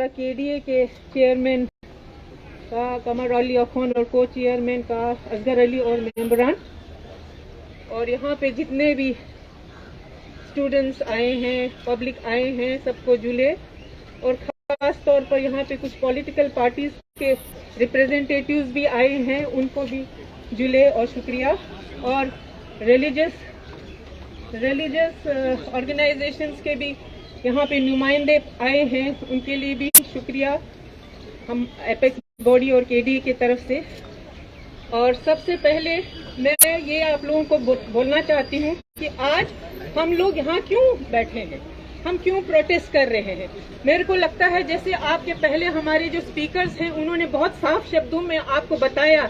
KDA के chairman का कमर अली अखौन और को चेयरमैन का असगर अली और मेंबरान, और यहाँ पे जितने भी स्टूडेंट्स आए हैं, पब्लिक आए हैं, सबको जुले, और खास तौर पर यहाँ पे कुछ पॉलिटिकल पार्टीज के रिप्रेजेंटेटिव्स भी आए हैं, उनको भी जुले और शुक्रिया। और रिलीजियस ऑर्गेनाइजेशंस के भी यहाँ पे नुमाइंदे आए हैं, उनके लिए भी शुक्रिया हम एपेक्स बॉडी और केडी की तरफ से। और सबसे पहले मैं ये आप लोगों को बोलना चाहती हूँ कि आज हम लोग यहाँ क्यों बैठे हैं, हम क्यों प्रोटेस्ट कर रहे हैं। मेरे को लगता है जैसे आपके पहले हमारे जो स्पीकर्स हैं उन्होंने बहुत साफ शब्दों में आपको बताया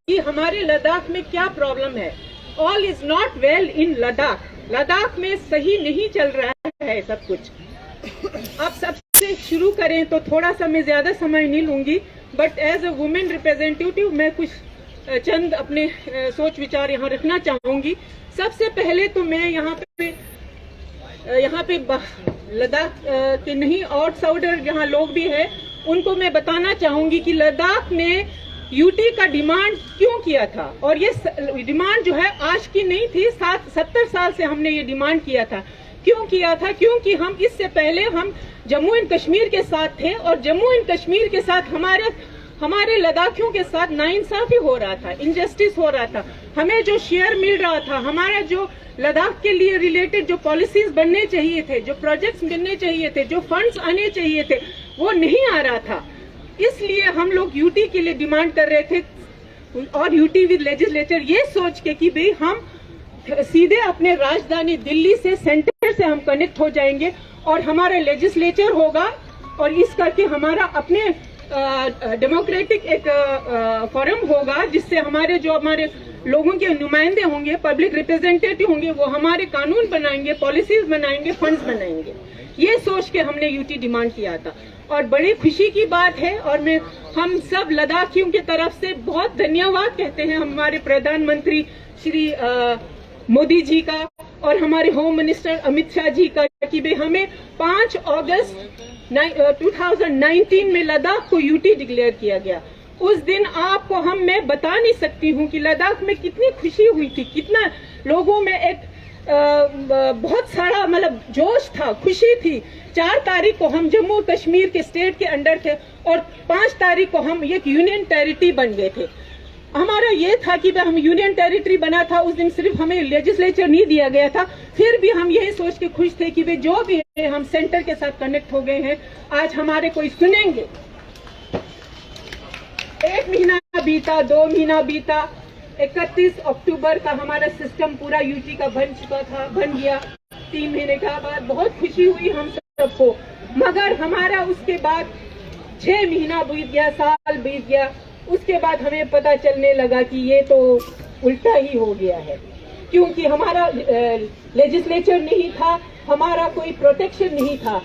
कि हमारे लद्दाख में क्या प्रॉब्लम है। All is not well in Ladakh, Ladakh में सही नहीं चल रहा है सब कुछ। अब सबसे शुरू करें तो थोड़ा सा मैं ज्यादा समय नहीं लूंगी, but as a women representative मैं कुछ चंद अपने सोच विचार यहाँ रखना चाहूंगी। सबसे पहले तो मैं यहाँ पे लद्दाख के नहीं आउटसाइडर यहाँ लोग भी हैं, उनको मैं बताना चाहूंगी कि लद्दाख ने यूटी का डिमांड क्यों किया था। और ये डिमांड जो है आज की नहीं थी, 70 साल से हमने ये डिमांड किया था। क्यों किया था? क्योंकि हम इससे पहले हम जम्मू एंड कश्मीर के साथ थे, और जम्मू एंड कश्मीर के साथ हमारे लद्दाखियों के साथ नाइंसाफी हो रहा था, इनजस्टिस हो रहा था। हमें जो शेयर मिल रहा था, हमारा जो लद्दाख के लिए रिलेटेड जो पॉलिसीज बनने चाहिए थे, जो प्रोजेक्ट्स बनने चाहिए थे, जो फंड्स आने चाहिए थे, वो नहीं आ रहा था। इसलिए हम लोग यूटी के लिए डिमांड कर रहे थे, और यूटी विद लेजिस्लेचर ये सोच के कि भाई हम सीधे अपने राजधानी दिल्ली से, सेंटर से हम कनेक्ट हो जाएंगे और हमारा लेजिस्लेचर होगा, और इस करके हमारा अपने डेमोक्रेटिक एक फोरम होगा, जिससे हमारे लोगों के नुमाइंदे होंगे, पब्लिक रिप्रेजेंटेटिव होंगे, वो हमारे कानून बनाएंगे, पॉलिसीज बनाएंगे, फंड्स बनाएंगे। ये सोच के हमने यूटी डिमांड किया था, और बड़ी खुशी की बात है। और हम सब लद्दाखियों की तरफ से बहुत धन्यवाद कहते हैं हमारे प्रधानमंत्री श्री मोदी जी का और हमारे होम मिनिस्टर अमित शाह जी का कि भाई हमें 5 अगस्त 2019 में लद्दाख को यूटी डिक्लेयर किया गया। उस दिन आपको मैं बता नहीं सकती हूँ कि लद्दाख में कितनी खुशी हुई थी, कितना लोगों में एक बहुत सारा मतलब जोश था, खुशी थी। 4 तारीख को हम जम्मू कश्मीर के स्टेट के अंडर थे, और 5 तारीख को हम एक यूनियन टेरिटरी बन गए थे। हमारा ये था कि हम यूनियन टेरिटरी बना था, उस दिन सिर्फ हमें लेजिस्लेचर नहीं दिया गया था, फिर भी हम यही सोच के खुश थे कि वे जो भी है हम सेंटर के साथ कनेक्ट हो गए हैं, आज हमारे कोई सुनेंगे। 1 महीना बीता, 2 महीना बीता, 31 अक्टूबर का हमारा सिस्टम पूरा यूटी का बन गया। 3 महीने का बाद बहुत खुशी हुई हम सबको, मगर हमारा उसके बाद 6 महीना बीत गया, साल बीत गया। उसके बाद हमें पता चलने लगा कि ये तो उल्टा ही हो गया है, क्योंकि हमारा लेजिस्लेचर नहीं था, हमारा कोई प्रोटेक्शन नहीं था,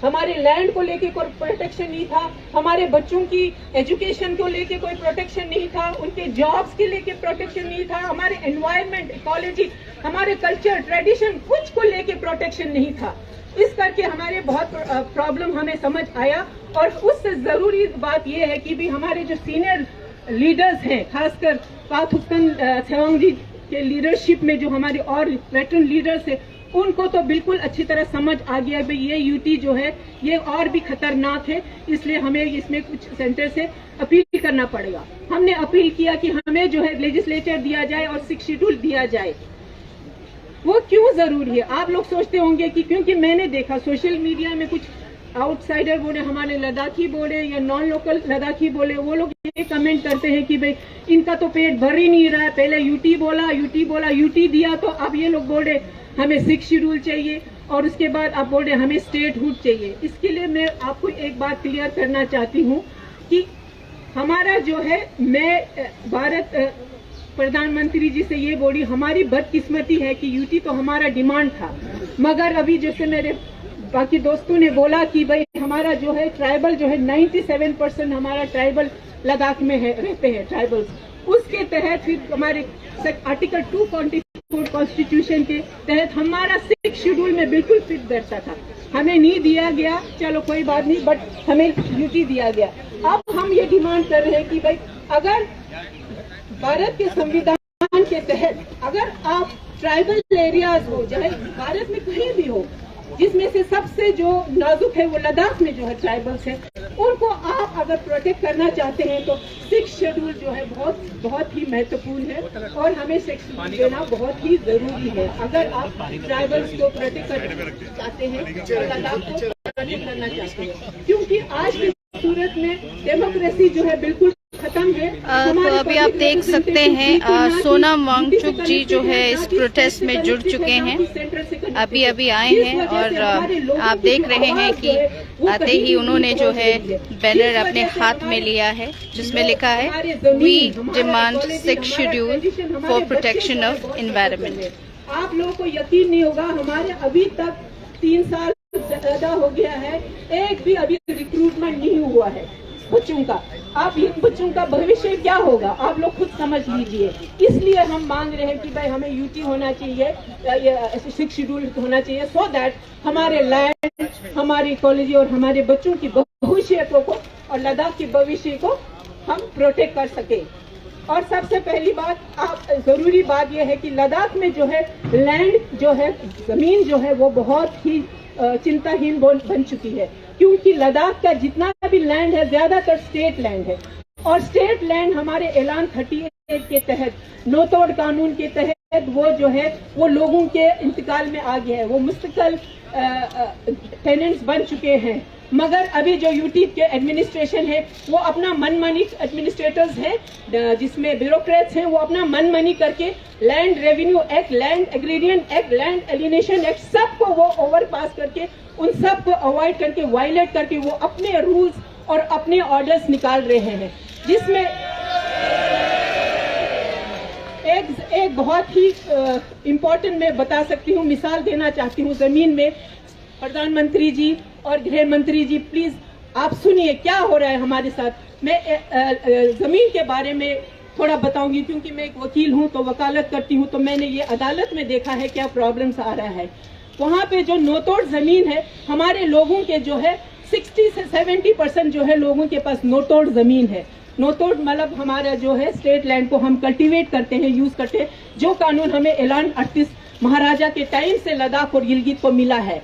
हमारे लैंड को लेके कोई प्रोटेक्शन नहीं था, हमारे बच्चों की एजुकेशन को लेके कोई प्रोटेक्शन नहीं था, उनके जॉब्स के लेके प्रोटेक्शन नहीं था, हमारे एनवायरनमेंट, इकोलॉजी, हमारे कल्चर, ट्रेडिशन, कुछ को लेके प्रोटेक्शन नहीं था। इस करके हमारे बहुत प्रॉब्लम हमें समझ आया। और उससे जरूरी बात यह है कि भी हमारे जो सीनियर लीडर्स हैं, खासकर पाथुकन सेवांग जी के लीडरशिप में जो हमारे और वेटरन लीडर्स हैं, उनको तो बिल्कुल अच्छी तरह समझ आ गया भाई ये यूटी जो है ये और भी खतरनाक है, इसलिए हमें इसमें कुछ सेंटर से अपील करना पड़ेगा। हमने अपील किया कि हमें जो है लेजिस्लेचर दिया जाए और 6 शेड्यूल दिया जाए। वो क्यों जरूरी है? आप लोग सोचते होंगे कि क्योंकि मैंने देखा सोशल मीडिया में कुछ आउटसाइडर बोले, हमारे लद्दाखी बोले या नॉन लोकल लद्दाखी बोले, वो लोग ये कमेंट करते हैं कि भाई इनका तो पेट भर ही नहीं रहा है, पहले यूटी बोला, यूटी दिया, तो अब ये लोग बोल रहे हमें 6 शेड्यूल चाहिए, और उसके बाद आप बोल रहे हमें स्टेटहुड चाहिए। इसके लिए मैं आपको एक बात क्लियर करना चाहती हूँ कि हमारा जो है, मैं भारत प्रधानमंत्री जी से ये बोली, हमारी बदकिस्मती है कि यूटी तो हमारा डिमांड था, मगर अभी जैसे मेरे बाकी दोस्तों ने बोला कि भाई हमारा जो है ट्राइबल जो है 97% हमारा ट्राइबल लद्दाख में है, रहते हैं ट्राइबल्स। उसके तहत फिर हमारे आर्टिकल 244 कॉन्स्टिट्यूशन के तहत हमारा 6 शेड्यूल में बिल्कुल फिट बैठता था। हमें नहीं दिया गया, चलो कोई बात नहीं, बट हमें यूटी दिया गया। अब हम ये डिमांड कर रहे हैं कि भाई अगर भारत के संविधान के तहत अगर आप ट्राइबल एरियाज हो, चाहे भारत में कहीं भी हो, जिसमें से सबसे जो नाजुक है वो लद्दाख में जो है ट्राइबल्स है, उनको आप अगर प्रोटेक्ट करना चाहते हैं तो 6 शेड्यूल जो है बहुत ही महत्वपूर्ण है और हमें 6 शेड्यूल देना बहुत ही जरूरी है। अगर आप ट्राइबल्स को प्रोटेक्ट करना चाहते हैं और लद्दाख को प्रोटेक्ट करना चाहते हैं, क्योंकि आज की सूरत में डेमोक्रेसी जो है बिल्कुल खत्म है। तो अभी आप देख सकते हैं सोनम वांगचुक जी जो है इस प्रोटेस्ट में जुड़ चुके हैं, अभी आए हैं और आप देख रहे हैं कि आते ही उन्होंने जो है बैनर अपने हाथ में लिया है जिसमें लिखा है we demand 6 schedule for protection of environment. आप लोगों को यकीन नहीं होगा, हमारे अभी तक 3 साल ज्यादा हो गया है, एक भी अभी रिक्रूटमेंट नहीं हुआ है बच्चों का। आप इन बच्चों का भविष्य क्या होगा आप लोग खुद समझ लीजिए। इसलिए हम मांग रहे हैं कि भाई हमें यूटी होना चाहिए, 6 शेड्यूल होना चाहिए, सो दैट हमारे लैंड, हमारी कॉलेज और हमारे बच्चों की भविष्य को और लद्दाख के भविष्य को हम प्रोटेक्ट कर सके। और सबसे पहली बात, जरूरी बात यह है कि लद्दाख में जो है लैंड जो है, जमीन जो है वो बहुत ही चिंताहीन बन चुकी है, क्योंकि लद्दाख का जितना भी लैंड है ज्यादातर स्टेट लैंड है और स्टेट लैंड हमारे ऐलान 38 के तहत, नो तोड़ कानून के तहत वो जो है वो लोगों के इंतकाल में आ गया है, वो मुस्तकिल टेनेंट्स बन चुके हैं। मगर अभी जो यूटी के एडमिनिस्ट्रेशन है वो अपना मनमानी एडमिनिस्ट्रेटर्स हैं, जिसमें ब्यूरोक्रेट्स हैं, वो अपना मनमानी करके land revenue act, land agrarian act, land alienation act सबको वो ओवर पास करके, उन सब को अवॉइड करके, वायलेट करके वो अपने रूल्स और अपने ऑर्डर्स निकाल रहे हैं, जिसमें एक बहुत ही इम्पोर्टेंट मैं बता सकती हूँ, मिसाल देना चाहती हूँ। जमीन में प्रधानमंत्री जी और गृह मंत्री जी, प्लीज आप सुनिए क्या हो रहा है हमारे साथ। मैं जमीन के बारे में थोड़ा बताऊंगी, क्योंकि मैं एक वकील हूं तो वकालत करती हूं, तो मैंने ये अदालत में देखा है क्या प्रॉब्लम्स आ रहा है। वहां पे जो नोतोड़ जमीन है, हमारे लोगों के जो है 60 से 70% जो है लोगों के पास नोतोड़ जमीन है। नोतोड़ मतलब हमारा जो है स्टेट लैंड को हम कल्टीवेट करते हैं, यूज करते हैं, जो कानून हमें ऐलान 38 महाराजा के टाइम से लद्दाख और गिलगित को मिला है,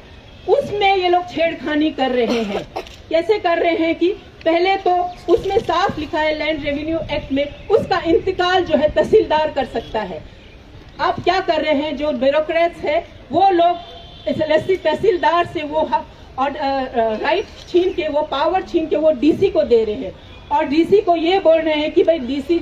उसमें ये लोग छेड़खानी कर रहे हैं। कैसे कर रहे हैं कि पहले तो उसमें साफ लिखा है लैंड रेवेन्यू एक्ट में, उसका इंतकाल जो है तहसीलदार कर सकता है। आप क्या कर रहे हैं, जो ब्यूरोक्रेट्स है वो लोग तहसीलदार से वो हक और राइट छीन के, वो पावर छीन के वो डीसी को दे रहे हैं, और डीसी को ये बोल रहे हैं कि भाई डीसी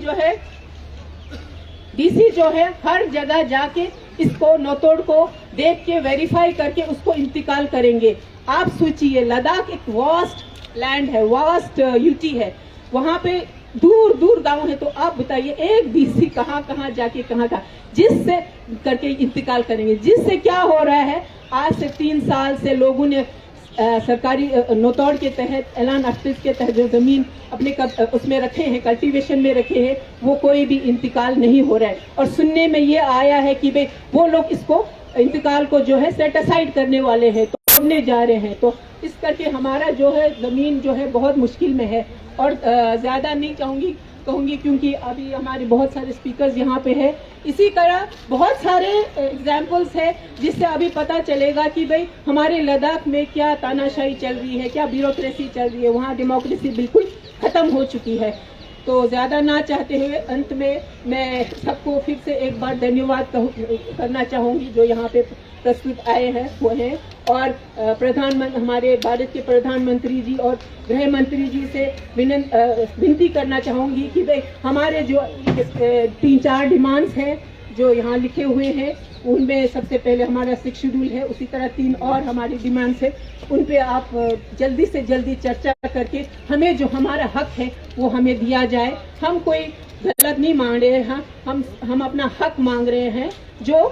जो है हर जगह जाके इसको नोतोड़ को देख के वेरीफाई करके उसको इंतकाल करेंगे। आप सोचिए, लद्दाख एक वास्ट लैंड है, वास्ट यूटी है, वहां पे दूर दूर गांव है, तो आप बताइए एक डीसी कहाँ जाके कहाँ जिससे करके इंतकाल करेंगे। जिससे क्या हो रहा है, आज से 3 साल से लोगों ने सरकारी नोतोड़ के तहत, ऐलान 38 के तहत जो जमीन अपने उसमें रखे हैं, कल्टीवेशन में रखे हैं, वो कोई भी इंतकाल नहीं हो रहा है। और सुनने में ये आया है कि भाई वो लोग इसको इंतकाल को जो है सेट असाइड करने वाले हैं, तो तोड़ने जा रहे हैं। तो इस करके हमारा जो है जमीन जो है बहुत मुश्किल में है। और ज्यादा नहीं कहूंगी क्योंकि अभी हमारे बहुत सारे स्पीकर्स यहाँ पे है। इसी तरह बहुत सारे एग्जाम्पल्स है जिससे अभी पता चलेगा कि भाई हमारे लद्दाख में क्या तानाशाही चल रही है, क्या ब्यूरोक्रेसी चल रही है, वहाँ डेमोक्रेसी बिल्कुल खत्म हो चुकी है। तो ज्यादा ना चाहते हुए अंत में मैं सबको फिर से एक बार धन्यवाद करना चाहूंगी जो यहाँ पे प्रस्तुत आए हैं वो हैं, और हमारे भारत के प्रधानमंत्री जी और गृह मंत्री जी से विनती करना चाहूंगी कि भाई हमारे जो 3-4 डिमांड्स हैं जो यहाँ लिखे हुए हैं, उनमें सबसे पहले हमारा 6 शेड्यूल है, उसी तरह 3 और हमारी डिमांड्स है, उन पे आप जल्दी से जल्दी चर्चा करके हमें जो हमारा हक है वो हमें दिया जाए। हम कोई गलत नहीं मांग रहे हैं, हम अपना हक मांग रहे हैं जो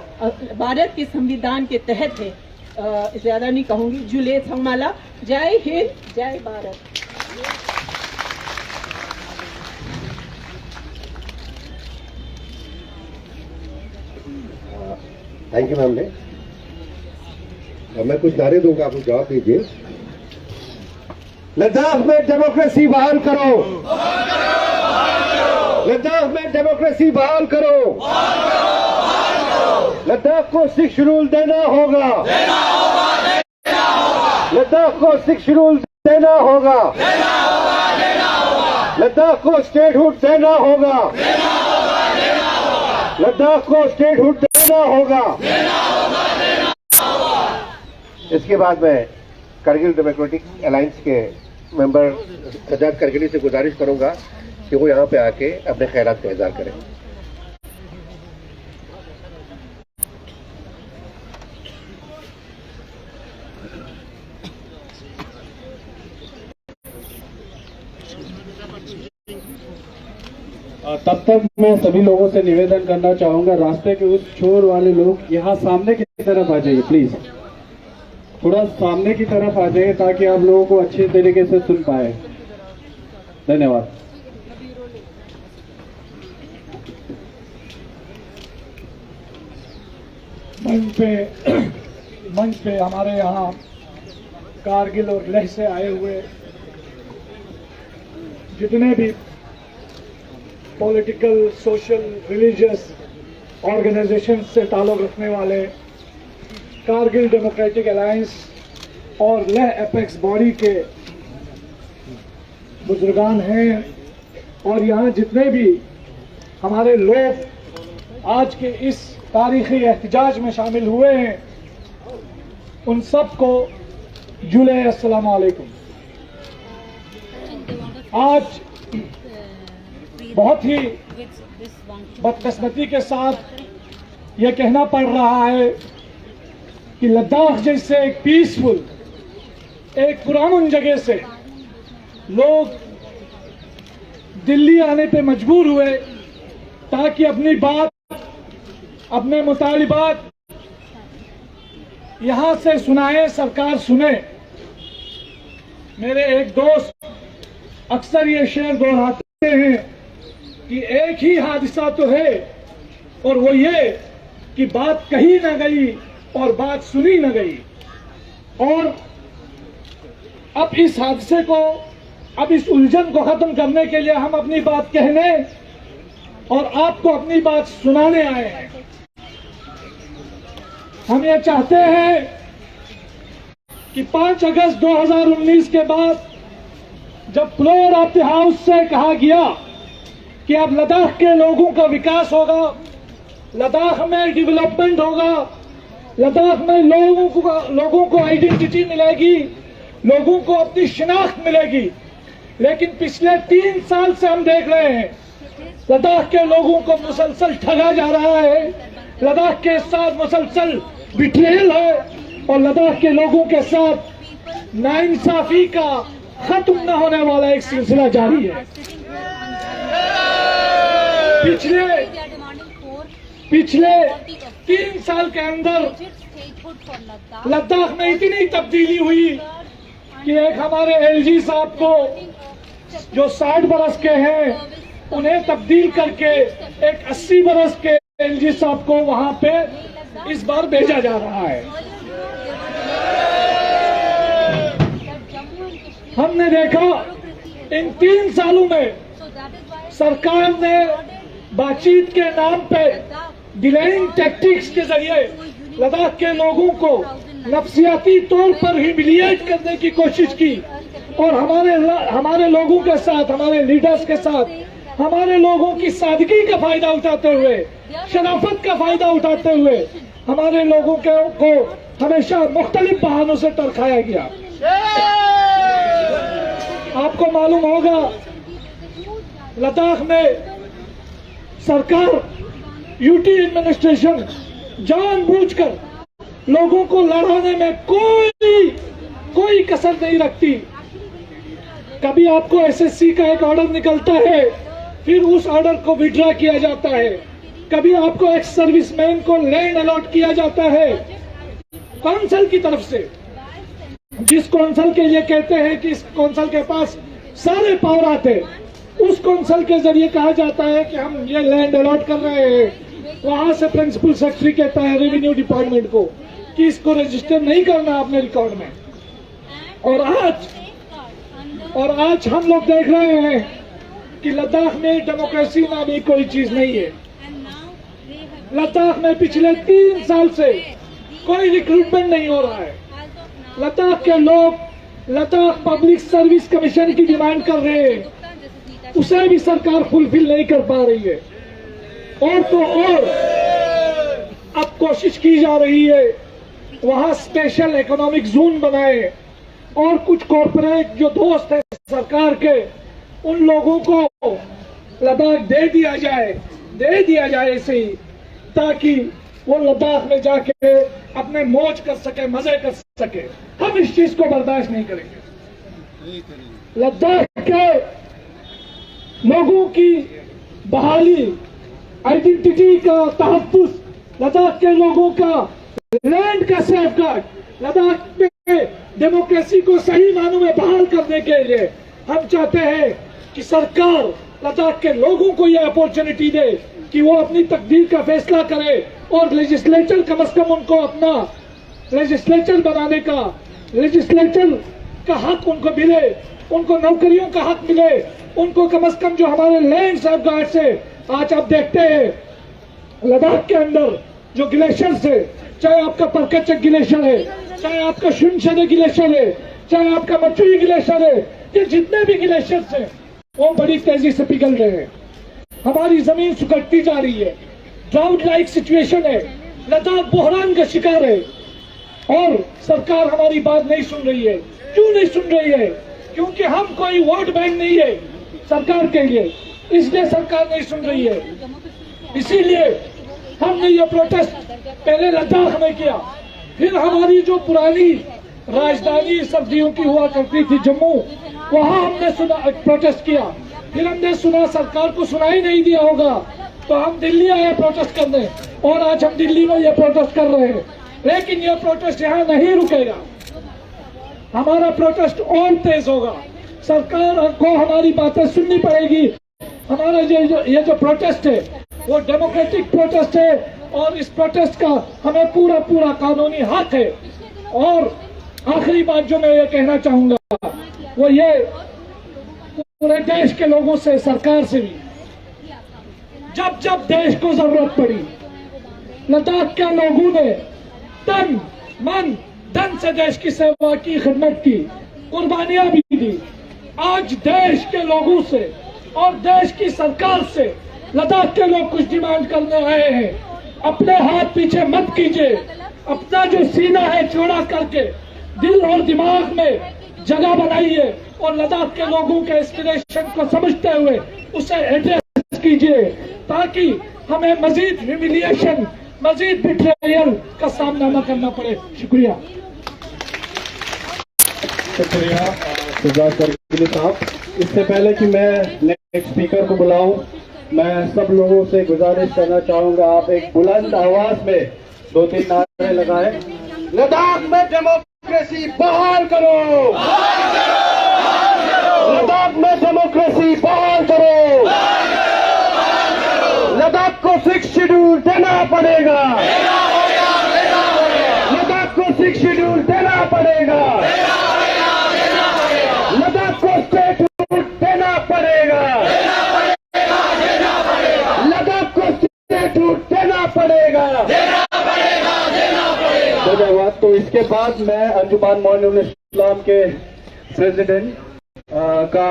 भारत के संविधान के तहत है। ज्यादा नहीं कहूंगी। जुले थमाला। जय हिंद, जय भारत। Thank you ma'am. अब मैं कुछ नारे दूंगा, आप जवाब दीजिए। लद्दाख में डेमोक्रेसी बहाल करो, लद्दाख में डेमोक्रेसी बहाल करो, लद्दाख को 6 शेड्यूल देना होगा, लद्दाख को 6 शेड्यूल देना होगा, लद्दाख को स्टेटहुड देना होगा, लद्दाख को स्टेटहुड देना होगा। इसके बाद मैं कारगिल डेमोक्रेटिक अलायंस के मेंबर सजाद करगिली से गुजारिश करूंगा कि वो यहाँ पे आके अपने ख्यालात का इज़हार करें। तब तक मैं सभी लोगों से निवेदन करना चाहूंगा, रास्ते के उस छोर वाले लोग यहाँ सामने की तरफ आ जाइए प्लीज, थोड़ा सामने की तरफ आ जाइए ताकि आप लोगों को अच्छे तरीके से सुन पाए। धन्यवाद। मंच पे हमारे यहाँ कारगिल और लेह से आए हुए जितने भी पॉलिटिकल, सोशल, रिलीजियस ऑर्गेनाइजेशन से ताल्लुक़ रखने वाले कारगिल डेमोक्रेटिक अलायंस और लेह एपेक्स बॉडी के बुजुर्गान हैं, और यहाँ जितने भी हमारे लोग आज के इस तारीखी एहतजाज में शामिल हुए हैं, उन सबको जुले अस्सलाम वालेकुम। आज बहुत ही बदकिस्मती के साथ ये कहना पड़ रहा है कि लद्दाख जैसे एक पीसफुल, एक पुरान जगह से लोग दिल्ली आने पे मजबूर हुए ताकि अपनी बात, अपने मुतालिबात यहां से सुनाए, सरकार सुने। मेरे एक दोस्त अक्सर ये शेर दोहराते हैं कि एक ही हादसा तो है, और वो ये कि बात कही न गई और बात सुनी न गई। और अब इस हादसे को, अब इस उलझन को खत्म करने के लिए हम अपनी बात कहने और आपको अपनी बात सुनाने आए हैं। हम ये चाहते हैं कि 5 अगस्त 2019 के बाद जब फ्लोर ऑफ द हाउस से कहा गया कि अब लद्दाख के लोगों का विकास होगा, लद्दाख में डेवलपमेंट होगा, लद्दाख में लोगों को आइडेंटिटी मिलेगी, लोगों को अपनी शिनाख्त मिलेगी। लेकिन पिछले 3 साल से हम देख रहे हैं लद्दाख के लोगों को मुसलसल ठगा जा रहा है, लद्दाख के साथ मुसलसल बिट्रेयल है, और लद्दाख के लोगों के साथ नाइंसाफी का खत्म न होने वाला एक सिलसिला जारी है। पिछले 3 साल के अंदर लद्दाख में इतनी तब्दीली हुई कि एक हमारे एलजी साहब को जो 60 बरस के हैं, उन्हें तब्दील करके एक 80 बरस के एलजी साहब को वहां पे इस बार भेजा जा रहा है। हमने देखा इन 3 सालों में सरकार ने बातचीत के नाम पे डिलेइंग टैक्टिक्स के जरिए लद्दाख के लोगों को नफ्सियाती तौर पर ह्यूमिलिएट करने की कोशिश की, और हमारे लोगों के साथ, हमारे लीडर्स के साथ, हमारे लोगों की सादगी का फायदा उठाते हुए, शराफत का फायदा उठाते हुए हमारे लोगों को हमेशा मुख्तलिफ बहानों से टरकाया गया। आपको मालूम होगा लद्दाख में सरकार, यूटी एडमिनिस्ट्रेशन जानबूझकर लोगों को लड़ाने में कोई कसर नहीं रखती। कभी आपको एसएससी का एक ऑर्डर निकलता है, फिर उस ऑर्डर को विड्रॉ किया जाता है। कभी आपको एक सर्विसमैन को लैंड अलॉट किया जाता है कौंसल की तरफ से, जिस कौंसल के लिए कहते हैं कि इस कौंसल के पास सारे पावर आते, उस कौंसल के जरिए कहा जाता है कि हम ये लैंड अलॉट कर रहे हैं। वहां से प्रिंसिपल सेक्रेटरी कहता है रेवेन्यू डिपार्टमेंट को कि इसको रजिस्टर नहीं करना अपने रिकॉर्ड में। और आज हम लोग देख रहे हैं कि लद्दाख में डेमोक्रेसी नामी कोई चीज नहीं है। लद्दाख में पिछले 3 साल से कोई रिक्रूटमेंट नहीं हो रहा है। लद्दाख के लोग लद्दाख पब्लिक सर्विस कमीशन की डिमांड कर रहे हैं, उसे भी सरकार फुलफिल नहीं कर पा रही है। और तो और अब कोशिश की जा रही है वहां स्पेशल इकोनॉमिक जोन बनाए और कुछ कॉर्पोरेट जो दोस्त है सरकार के, उन लोगों को लद्दाख दे दिया जाए ऐसे ही, ताकि वो लद्दाख में जाके अपने मौज कर सके, मजे कर सके। हम इस चीज को बर्दाश्त नहीं करेंगे। लद्दाख के लोगों की बहाली, आइडेंटिटी का तहफ्फुज़, लद्दाख के लोगों का लैंड का सेफगार्ड, लद्दाख में डेमोक्रेसी को सही मानों में बहाल करने के लिए हम चाहते हैं कि सरकार लद्दाख के लोगों को यह अपॉर्चुनिटी दे कि वो अपनी तकदीर का फैसला करे और लेजिस्लेचर कम से कम उनको अपना लेजिस्लेचर बनाने का, लेजिस्लेचर का हक उनको मिले, उनको नौकरियों का हक मिले, उनको कम से कम जो हमारे लैंड सेफगार्ड से आज आप देखते हैं लद्दाख के अंदर जो ग्लेशियर्स है, चाहे आपका परकचक ग्लेशियर है, चाहे आपका शुनशने ग्लेशियर है, चाहे आपका मचुई ग्लेशियर है, ये जितने भी ग्लेशियर्स हैं वो बड़ी तेजी से पिघल रहे हैं। हमारी जमीन सुखड़ती जा रही है, ड्राउट लाइक सिचुएशन है, लद्दाख बहरान का शिकार है और सरकार हमारी बात नहीं सुन रही है। क्यों नहीं सुन रही है? क्योंकि हम कोई वोट बैंक नहीं है सरकार के लिए, इसलिए सरकार नहीं सुन रही है। इसीलिए हमने ये प्रोटेस्ट पहले लद्दाख में किया, फिर हमारी जो पुरानी राजधानी सर्दियों की हुआ करती थी जम्मू, वहां हमने प्रोटेस्ट किया। फिर हमने सुना सरकार को सुनाई नहीं दिया होगा तो हम दिल्ली आए प्रोटेस्ट करने, और आज हम दिल्ली में ये प्रोटेस्ट कर रहे हैं। लेकिन ये प्रोटेस्ट यहाँ नहीं रुकेगा, हमारा प्रोटेस्ट और तेज होगा। सरकार को हमारी बातें सुननी पड़ेगी। हमारा ये जो प्रोटेस्ट है वो डेमोक्रेटिक प्रोटेस्ट है और इस प्रोटेस्ट का हमें पूरा कानूनी हक है। और आखिरी बात जो मैं ये कहना चाहूंगा वो ये पूरे देश के लोगों से, सरकार से भी, जब देश को जरूरत पड़ी लद्दाख के लोगों ने तन मन धन से देश की सेवा की, खिदमत की, कुर्बानियां भी दी। आज देश के लोगों से और देश की सरकार से लद्दाख के लोग कुछ डिमांड करने आए हैं। अपने हाथ पीछे मत कीजिए, अपना जो सीना है चौड़ा करके दिल और दिमाग में जगह बनाइए और लद्दाख के लोगों के एस्पिरेशन को समझते हुए उसे एड्रेस कीजिए, ताकि हमें मजीद ह्यूमिलिएशन, मजीद बिट्रेयल का सामना न करना पड़े। शुक्रिया शहजाद करगिली साहब। इससे पहले कि मैं नेक्स्ट स्पीकर को बुलाऊं, मैं सब लोगों से गुजारिश करना चाहूंगा, आप एक बुलंद आवाज में 2-3 नारे लगाएं। लद्दाख में डेमोक्रेसी बहाल करो, लद्दाख में डेमोक्रेसी बहाल करो, लद्दाख को 6 शेड्यूल देना पड़ेगा, लद्दाख को 6 शेड्यूल देना पड़ेगा, लद्दाख को स्टेटहुड देना पड़ेगा, लद्दाख को स्टेटहुड देना पड़ेगा। धन्यवाद। तो इसके बाद मैं अंजुमान मोइनुल इस्लाम के प्रेसिडेंट का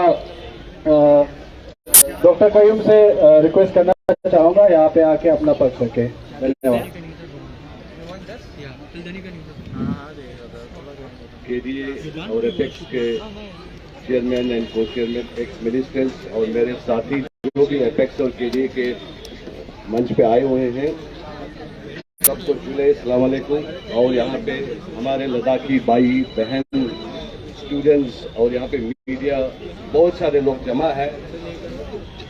डॉक्टर कयूम से रिक्वेस्ट करना चाहूंगा यहाँ पे आके अपना पक्ष रखे। धन्यवाद। केडीए और एपेक्स के चेयरमैन एंड को चेयरमैन, एक्स मिनिस्टर्स और मेरे साथी जो भी एपेक्स और केडीए के मंच पे आए हुए हैं, सबको जुले अस्सलाम वालेकुम। और यहाँ पे हमारे लद्दाखी भाई बहन, स्टूडेंट्स और यहाँ पे मीडिया, बहुत सारे लोग जमा है।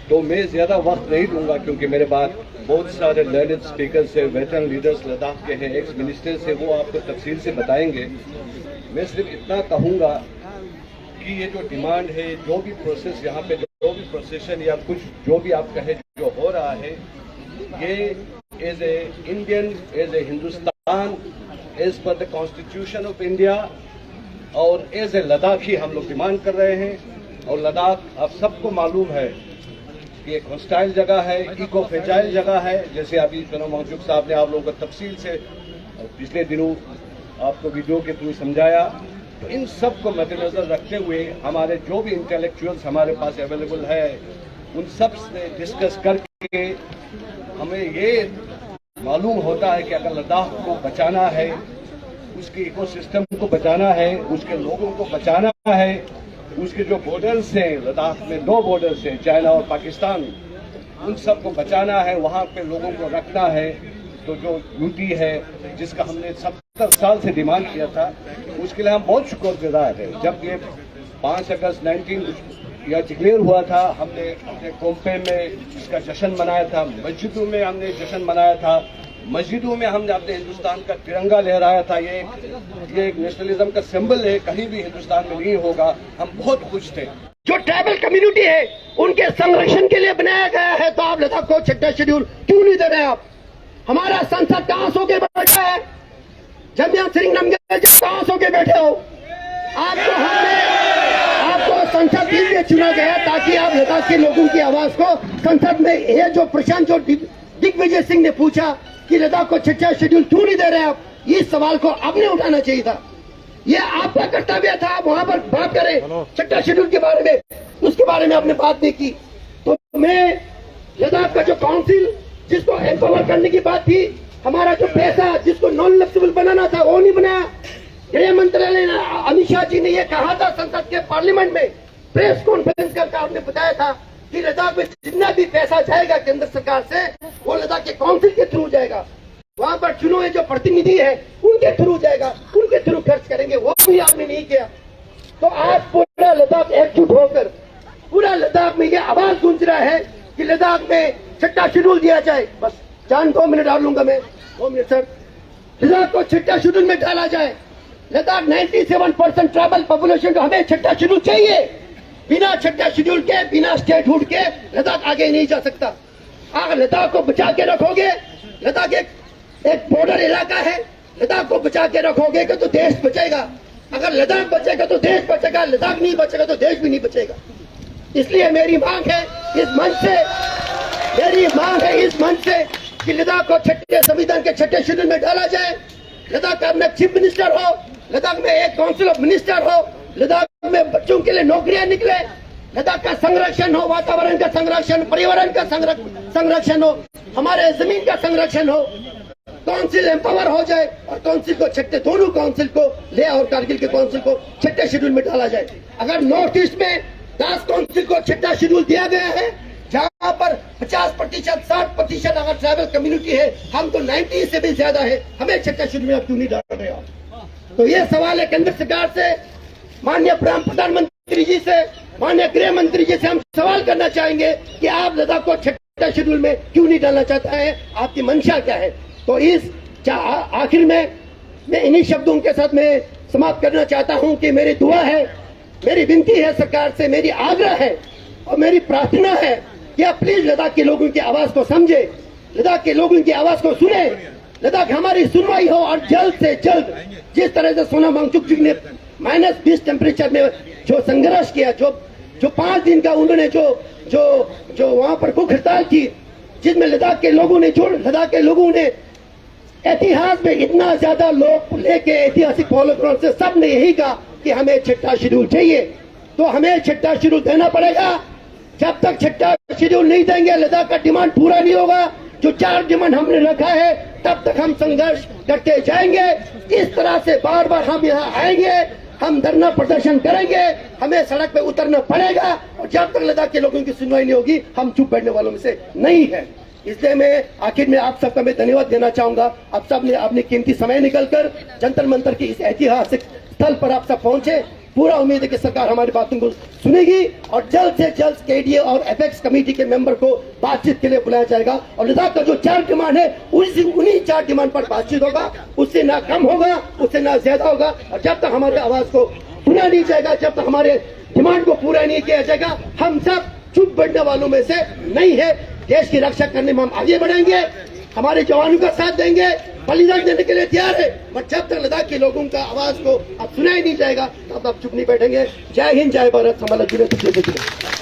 तो मैं ज़्यादा वक्त नहीं दूंगा क्योंकि मेरे बाद बहुत सारे लर्नड स्पीकर्स है, वेटरन लीडर्स लद्दाख के हैं, एक्स मिनिस्टर्स हैं, वो आपको तफसील से बताएंगे। मैं सिर्फ इतना कहूँगा कि ये जो डिमांड है, जो भी प्रोसेस यहाँ पे, जो भी प्रोसेशन या कुछ जो भी आप कहें जो हो रहा है, ये as a Indian, as a Hindustan as per the constitution of India और एज ए लद्दाखी हम लोग डिमांड कर रहे हैं। और लद्दाख आप सबको मालूम है कि एक हॉस्टाइल जगह है, इको फ्रेजाइल जगह है, जैसे अभी सोनम वांगचुक साहब ने आप लोगों को तफसील से पिछले दिनों आपको वीडियो के थ्रू समझाया। तो इन सब को मद्देनजर रखते हुए हमारे जो भी इंटेलेक्चुअल्स हमारे पास अवेलेबल है उन सब से डिस्कस करके हमें ये मालूम होता है कि अगर लद्दाख को बचाना है, उसके इकोसिस्टम को बचाना है, उसके लोगों को बचाना है, उसके जो बॉर्डर्स हैं, लद्दाख में 2 बॉर्डर्स हैं, चाइना और पाकिस्तान, उन सब को बचाना है, वहाँ पे लोगों को रखना है। तो जो यूटी है जिसका हमने 70 साल से डिमांड किया था, उसके लिए हम बहुत शुक्रगुजार हैं। जब ये 5 अगस्त 19 यह डिक्लेयर हुआ था, हमने अपने कोम्पे में इसका जश्न मनाया था, मस्जिदों में हमने जश्न मनाया था, मस्जिदों में हमने अपने हिंदुस्तान का तिरंगा लहराया था। ये एक नेशनलिज्म का सिंबल है, कहीं भी हिंदुस्तान में नहीं होगा। हम बहुत खुश थे। जो ट्राइबल कम्युनिटी है उनके संरक्षण के लिए बनाया गया है, तो आप लद्दाख को 6ठा शेड्यूल क्यों नहीं दे रहे? आप हमारा संसद कहां सो के बैठा है? जमिया सिंह नमगे कहां सो के बैठे हो? आपको संसद के लिए चुना गया ताकि आप लद्दाख के लोगों की आवाज को संसद में, ये जो प्रशांत जो दिग्विजय सिंह ने पूछा कि लद्दाख को 6ठा शेड्यूल क्यों नहीं दे रहे आप, इस सवाल को आपने उठाना चाहिए था। ये आपका कर्तव्य था, आप वहां पर बात करें 6ठा शेड्यूल के बारे में, उसके बारे में आपने बात नहीं की। तो मैं लद्दाख का जो काउंसिल जिसको एम्पावर करने की बात थी, हमारा जो पैसा जिसको नॉन फ्लेक्सिबल बनाना था वो नहीं बनाया। गृह मंत्रालय ने, अमित शाह जी ने ये कहा था संसद के पार्लियामेंट में प्रेस कॉन्फ्रेंस करके आपने बताया था कि लद्दाख में जितना भी पैसा जाएगा केंद्र सरकार से वो लद्दाख के काउंसिल के थ्रू जाएगा, वहां पर चुने हुए जो प्रतिनिधि है उनके थ्रू जाएगा, उनके थ्रू खर्च करेंगे, वो भी आपने नहीं किया। तो आज पूरा लद्दाख एकजुट होकर पूरा लद्दाख में ये आवाज गूंज रहा है कि लद्दाख में 6ठा शेड्यूल दिया जाए। बस जान 2 मिनट डाल लूंगा मैं, 2 मिनट सर। लद्दाख को 6ठा शेड्यूल में डाला जाए। लद्दाख 97% ट्राइबल पॉपुलेशन को हमें 6ठा शेड्यूल चाहिए। बिना 6ठा शेड्यूल के, बिना स्टेटहुड के लद्दाख आगे नहीं जा सकता। अगर लद्दाख को बचा के रखोगे, लद्दाख एक बॉर्डर इलाका है, लद्दाख को बचा के रखोगे तो देश बचेगा। अगर लद्दाख बचेगा तो देश बचेगा, लद्दाख नहीं बचेगा तो देश भी नहीं बचेगा। इसलिए मेरी मांग है इस मंच से कि लद्दाख को 6ठे संविधान के 6ठे शेड्यूल में डाला जाए। लद्दाख का अपना चीफ मिनिस्टर हो, लद्दाख में एक काउंसिल ऑफ मिनिस्टर हो, लद्दाख में बच्चों के लिए नौकरियां निकले, लद्दाख का संरक्षण हो, वातावरण का संरक्षण, पर्यावरण का संरक्षण हो, हमारे जमीन का संरक्षण हो, काउंसिल एम्पावर हो जाए और काउंसिल को 6ठे, दोनों काउंसिल को ले और कारगिल के काउंसिल को 6ठे शेड्यूल में डाला जाए। अगर नॉर्थ ईस्ट में 10 काउंसिल को 6ठा शेड्यूल दिया गया है, जहां पर 50%, 60% अगर ट्राइबल कम्युनिटी है, हम तो 90 से भी ज्यादा है, हमें 6ठा शेड्यूल में आप क्यों नहीं डाल रहे हो? तो ये सवाल है केंद्र सरकार से, माननीय प्रधानमंत्री जी से, माननीय गृह मंत्री जी से हम सवाल करना चाहेंगे कि आप लद्दाख को 6ठा शेड्यूल में क्यों नहीं डालना चाहता है, आपकी मंशा क्या है? तो इस आखिर में मैं इन्हीं शब्दों के साथ मैं समाप्त करना चाहता हूं कि मेरी दुआ है, मेरी विनती है सरकार से, मेरी आग्रह है और मेरी प्रार्थना है कि आप प्लीज लद्दाख के लोगों की आवाज को समझे, लद्दाख के लोगों की आवाज को सुने, लद्दाख हमारी सुनवाई हो और जल्द से जल्द जिस तरह से सोनम वांगचुक जी ने -20 टेम्परेचर में जो संघर्ष किया, जो 5 दिन का उन्होंने जो वहां पर भूख हड़ताल की, जिसमें लद्दाख के लोगों ने इतिहास में इतना ज्यादा लोग लेके ऐतिहासिक फॉलोग्राउंड से सब ने यही कहा कि हमें 6ठा शेड्यूल चाहिए। तो हमें 6ठा शेड्यूल देना पड़ेगा। जब तक 6ठा शेड्यूल नहीं देंगे लद्दाख का डिमांड पूरा नहीं होगा। जो 4 डिमांड हमने रखा है तब तक हम संघर्ष करते जाएंगे। इस तरह से बार बार हम यहाँ आएंगे, हम धरना प्रदर्शन करेंगे, हमें सड़क पे उतरना पड़ेगा और जब तक लद्दाख के लोगों की सुनवाई नहीं होगी हम चुप बैठने वालों में से नहीं है। इसलिए मैं आखिर में आप सबका मैं धन्यवाद देना चाहूंगा। आप सब ने अपने कीमती समय निकलकर जंतर मंतर की इस ऐतिहासिक स्थल पर आप सब पहुंचे। पूरा उम्मीद है कि सरकार हमारी बातों को सुनेगी और जल्द से जल्द केडीए और एपेक्स कमेटी के मेंबर को बातचीत के लिए बुलाया जाएगा और लद्दाख का जो 4 डिमांड है उन्हीं 4 डिमांड पर बातचीत होगा। उससे ना कम होगा, उससे ना ज्यादा होगा। और जब तक हमारे आवाज को सुना नहीं जाएगा, जब तक हमारे डिमांड को पूरा नहीं किया जाएगा, हम सब चुप बैठने वालों में से नहीं है। देश की रक्षा करने में हम आगे बढ़ेंगे, हमारे जवानों का साथ देंगे, बलिदान देने के लिए तैयार है, बट जब तक लद्दाख के लोगों का आवाज को अब सुना ही नहीं जाएगा तब आप चुप नहीं बैठेंगे। जय हिंद, जय भारत, हमारा जुड़े।